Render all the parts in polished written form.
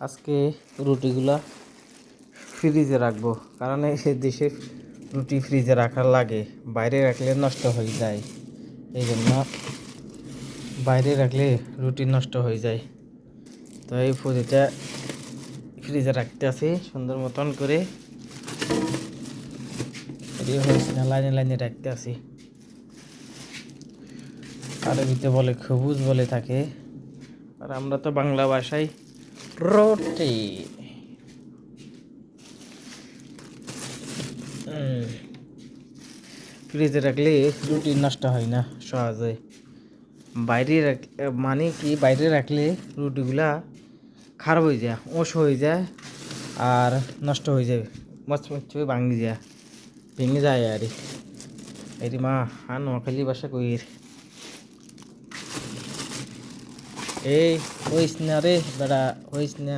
আজকে রুটিগুলা ফ্রিজে রাখবো, কারণ এই দেশে রুটি ফ্রিজে রাখার লাগে, বাইরে রাখলে নষ্ট হয়ে যায়। এই জন্য বাইরে রাখলে রুটি নষ্ট হয়ে যায়। তো এই ফুটিটা ফ্রিজে রাখতে আসি সুন্দর মতন করে, লাইনে লাইনে রাখতে আসি। আরবিতে বলে সবুজ বলে থাকে, আর আমরা তো বাংলা ভাষায় রুটি। ফ্রিজে রাখলে রুটি নষ্ট হয় না সহজে। বাইরে মানে কি, বাইরে রাখলে রুটিগুলা খারাপ হয়ে যায়, ওষ হয়ে যায় আর নষ্ট হয়ে যায়, মচমচ ভেঙে যায় আর এটি মা আর নোয়াখালী বাসা কইর এই হইস না রে বেড়া, হইস না।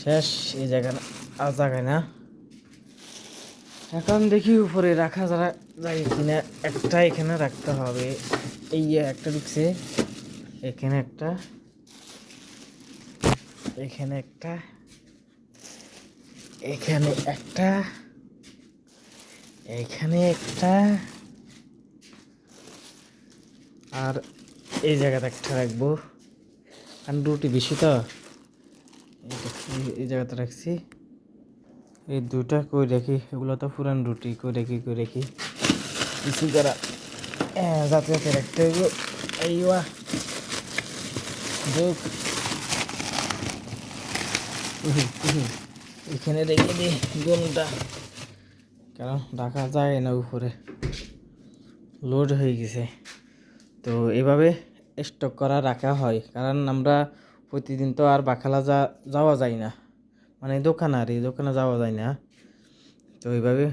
শেষ এই জায়গায় না। এখন দেখি উপরে রাখা যায় কিনা। একটা এখানে রাখতে হবে, এই একটা ঢুকছে, এখানে একটা, এখানে একটা, এখানে একটা, এখানে একটা, আর এই জায়গাতে একটা রাখবো। কারণ রুটি বেশি তো, এই জায়গাতে রাখছি। এই দুটা কই রাখি, এগুলো তো পুরান রুটি, কই রাখি কিছু যারা যাতে যাতে রাখতে হইব। এই এখানে রেখে দিই গমটা, কারণ রাখা যায় না, উপরে লোড হয়ে গেছে। তো এভাবে স্টক করা রাখা হয়, কারণ আমরা প্রতিদিন তো আর বাখালা যাওয়া যায় না, মানে দোকানে যাওয়া যায় না। তো এইভাবে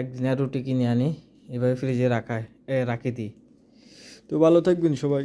একদিনের রুটি কিনে আনি, এভাবে ফ্রিজে রাখি দিই। তো ভালো থাকবেন সবাই।